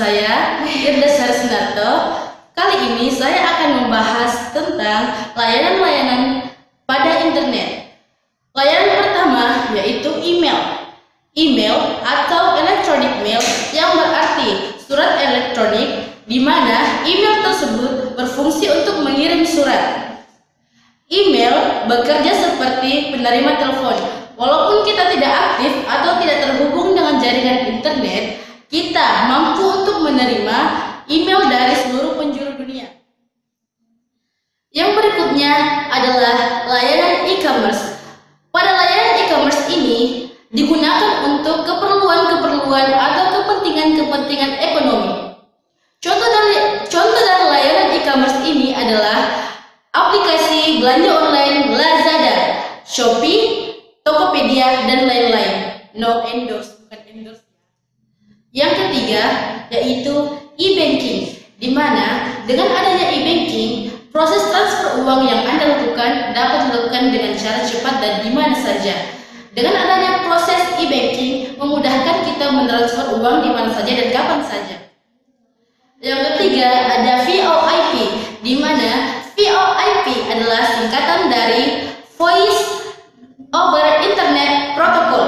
saya, Irda Sarisnarto. Kali ini saya akan membahas tentang layanan-layanan pada internet. Layanan pertama yaitu email. Email atau electronic mail yang berarti surat elektronik, di mana email tersebut berfungsi untuk mengirim surat. Email bekerja seperti penerima telepon. Walaupun kita tidak aktif atau tidak terhubung dengan jaringan internet, kita mampu untuk menerima email dari seluruh penjuru dunia. Yang berikutnya adalah layanan e-commerce. Pada layanan e-commerce ini digunakan untuk keperluan-keperluan atau kepentingan-kepentingan ekonomi. Contoh dari layanan e-commerce ini adalah aplikasi belanja online Lazada, Shopee, Tokopedia, dan lain-lain. No endorse, bukan endorse. Yang ketiga yaitu e-banking, di mana dengan adanya e-banking, proses transfer uang yang Anda lakukan dapat dilakukan dengan cara cepat dan di mana saja. Dengan adanya proses e-banking memudahkan kita mentransfer uang di mana saja dan kapan saja. Yang ketiga ada VoIP, di mana VoIP adalah singkatan dari Voice over Internet Protocol.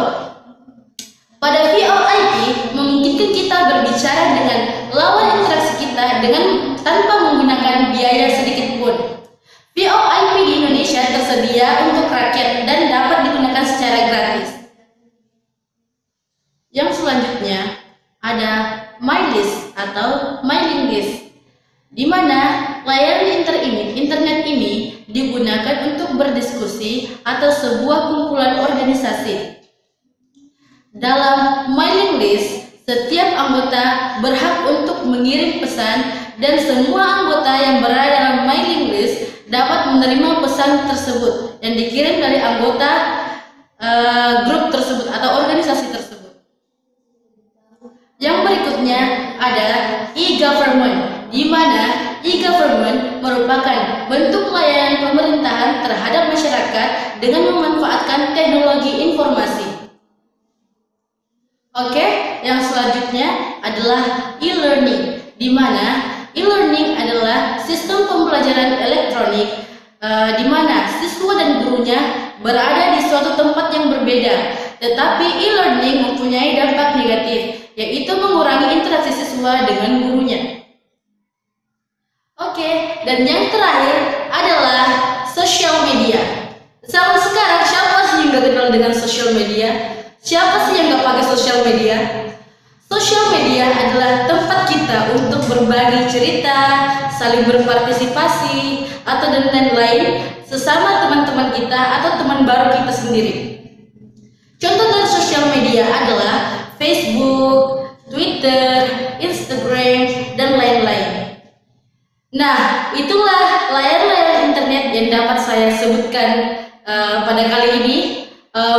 Pada VoIP memungkinkan kita berbicara dengan lawan interaksi kita tanpa menggunakan biaya sedikit pun. VoIP di Indonesia tersedia untuk rakyat dan dapat digunakan secara gratis. Yang selanjutnya ada MyList atau mailing list, di mana layanan internet ini digunakan untuk berdiskusi atau sebuah kumpulan organisasi. Dalam mailing list, setiap anggota berhak untuk mengirim pesan dan semua anggota yang berada dalam mailing list dapat menerima pesan tersebut yang dikirim dari anggota grup tersebut atau organisasi tersebut. Yang berikutnya ada e-government, di mana e-government merupakan bentuk layanan pemerintahan terhadap masyarakat dengan memanfaatkan teknologi informasi. Oke, yang selanjutnya adalah e-learning, di mana e-learning adalah sistem pembelajaran elektronik di mana siswa dan gurunya berada di suatu tempat yang berbeda, tetapi e-learning mempunyai dampak negatif, yaitu mengurangi interaksi siswa dengan gurunya. Oke, dan yang terakhir adalah sosial media. Sampai sekarang siapa sih yang gak kenal dengan sosial media? Siapa sih yang gak pakai sosial media? Sosial media adalah tempat kita untuk berbagi cerita, saling berpartisipasi, atau dan lain-lain sesama teman-teman kita atau teman baru kita sendiri. Contoh dari sosial media adalah Facebook, Twitter, Instagram, dan lain-lain. Nah, itulah layanan-layanan internet yang dapat saya sebutkan pada kali ini.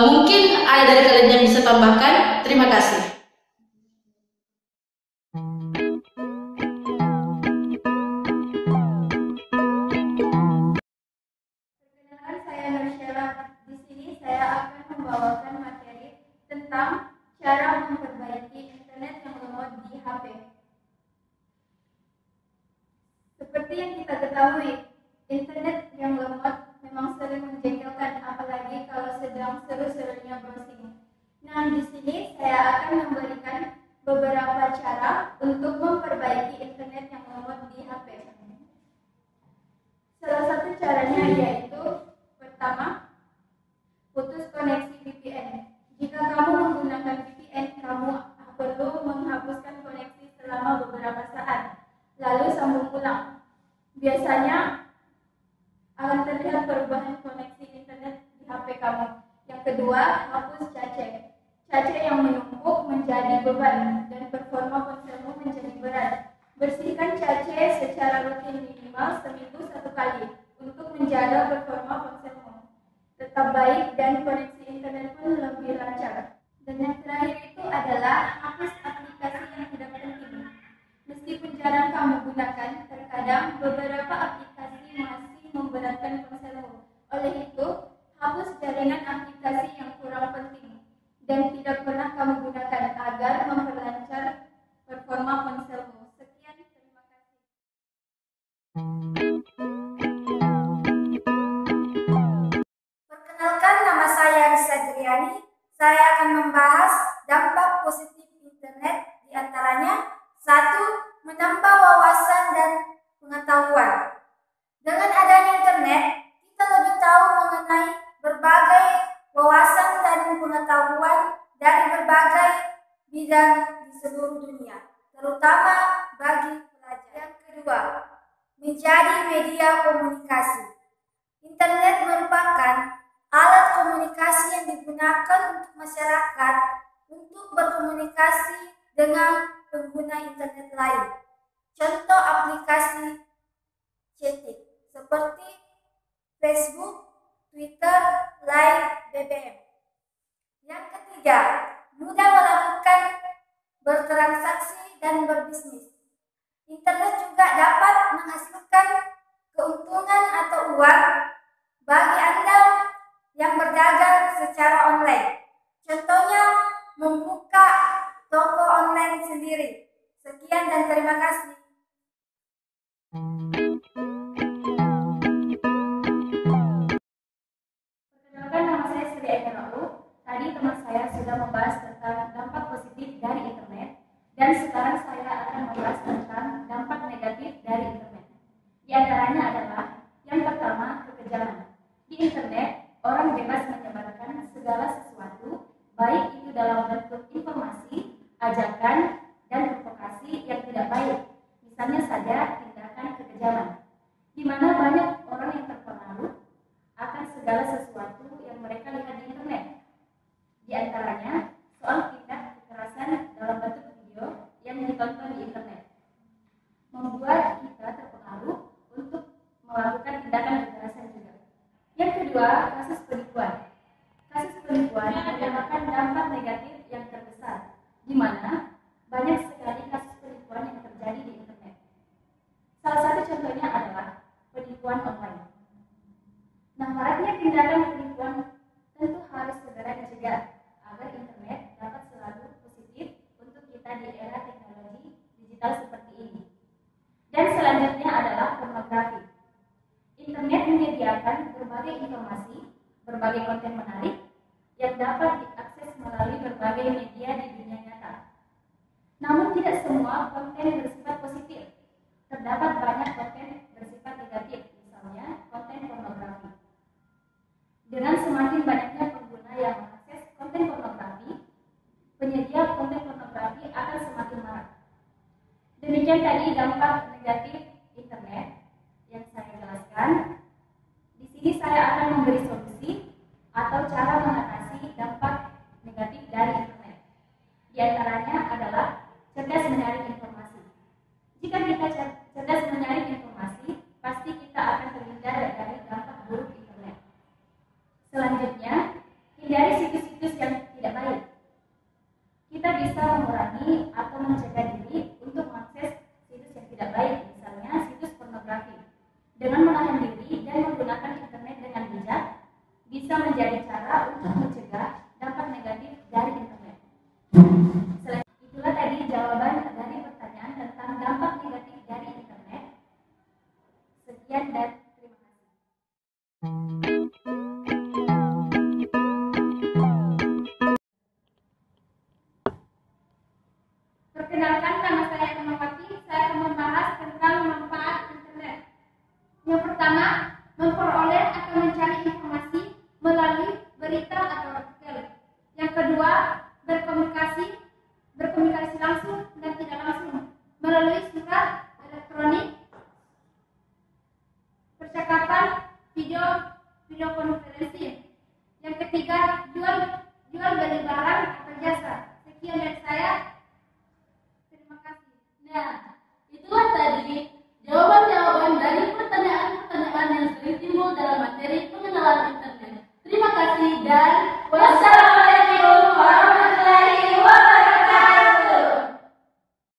Mungkin ada dari kalian yang bisa tambahkan. Terima kasih. Perkenalkan, saya Nursyela. Di sini saya akan membawakan materi tentang cara memperbaiki internet yang lemot di HP. Seperti yang kita ketahui, internet yang lemot memang sering menjengkelkan, apalagi kalau sedang seru-serunya browsing. Nah, di sini saya akan memberikan beberapa cara untuk memperbaiki internet yang lemot di HP. Salah satu caranya yaitu pertama, putus koneksi VPN. Jika kamu menggunakan VPN, kamu perlu menghapuskan koneksi selama beberapa saat, lalu sambung ulang. Biasanya akan terlihat perubahan koneksi internet di HP kamu. Yang kedua, hapus cache. Cache yang menumpuk menjadi beban dan performa ponselmu menjadi berat. Bersihkan cache secara rutin minimal seminggu 1 kali untuk menjaga performa ponselmu tetap baik dan koneksi internet pun lebih lancar. Dan yang terakhir itu adalah hapus aplikasi yang tidak penting. Meskipun jarang kamu gunakan, terkadang beberapa aplikasi masih memberatkan ponselmu. Oleh itu, hapus jaringan aplikasi yang kurang penting dan tidak pernah kamu gunakan agar memperlancar performa ponselmu. Sadriani. Saya akan membahas dampak positif internet, di antaranya 1. Menambah wawasan dan pengetahuan. Dengan adanya internet, kita lebih tahu mengenai berbagai wawasan dan pengetahuan dari berbagai bidang di seluruh dunia, terutama bagi pelajar. Yang kedua, menjadi media komunikasi. Internet merupakan alat komunikasi yang digunakan untuk masyarakat untuk berkomunikasi dengan pengguna internet lain. Contoh aplikasi chatting seperti Facebook, Twitter, Line, BBM. Yang ketiga, mudah melakukan bertransaksi dan berbisnis. Internet juga dapat menghasilkan keuntungan atau uang bagi Anda yang berdagang secara online. Contohnya, membuka toko online sendiri. Sekian dan terima kasih. Perkenalkan, nama saya Sri Ayu. Tadi teman saya sudah membahas tentang dampak positif dari internet, dan sekarang saya akan membahas tentang dampak negatif dari internet. Di antaranya adalah yang pertama, kekejaman. Di internet, orang bebas menyebarkan segala sesuatu, baik itu dalam bentuk informasi, ajakan, dan provokasi yang tidak baik. Misalnya saja tindakan kekejaman, di mana banyak orang yang terpengaruh akan segala sesuatu yang mereka lihat di internet. Di antaranya, soal tindak kekerasan dalam bentuk video yang ditonton di internet, membuat kita terpengaruh untuk melakukan tindakan kekerasan juga. Yang kedua, kasus penipuan. Kasus penipuan merupakan dampak negatif yang terbesar, di mana banyak sekali kasus penipuan yang terjadi di internet. Salah satu contohnya adalah penipuan online. Nah, maraknya tindakan penipuan tentu harus segera dicegah agar internet dapat selalu positif untuk kita di era teknologi digital seperti ini. Dan selanjutnya adalah pornografi. Internet menyediakan berbagai informasi, berbagai konten menarik yang dapat diakses melalui berbagai media di dunia nyata. Namun tidak semua konten bersifat positif. Terdapat banyak konten bersifat negatif, misalnya konten pornografi. Dengan semakin banyaknya pengguna yang mengakses konten pornografi, penyedia konten pornografi akan semakin marak. Demikian tadi dampak negatif internet yang saya jelaskan. Di sini saya akan memberi solusi atau cara mengatasi dampak negatif dari internet. Di antaranya adalah cerdas menyaring informasi. Jika kita cerdas menyaring informasi, pasti kita akan terhindar dari dampak buruk internet. Selanjutnya, hindari situs-situs yang tidak baik. Kita bisa mengurangi atau mencegah diri untuk mengakses situs yang tidak baik, misalnya situs pornografi. Dengan menahan diri dan menggunakan internet dengan bijak, bisa menjadi cara untuk mencegah dampak negatif dari internet. Itulah tadi jawaban dari pertanyaan tentang dampak negatif dari internet. Sekian dan terima kasih. Perkenalkan, nama saya Emawati. Saya akan membahas tentang manfaat internet. Yang pertama, memperoleh atau mencari informasi melalui berita atau artikel. Yang kedua, berkomunikasi langsung dan tidak langsung melalui surat elektronik, percakapan, video konferensi. Yang ketiga, jual beli barang atau jasa. Sekian dari saya. Terima kasih. Nah, itulah tadi jawaban-jawaban dari pertanyaan-pertanyaan yang sering timbul dalam materi pengenalan internet. Terima kasih dan wassalamualaikum.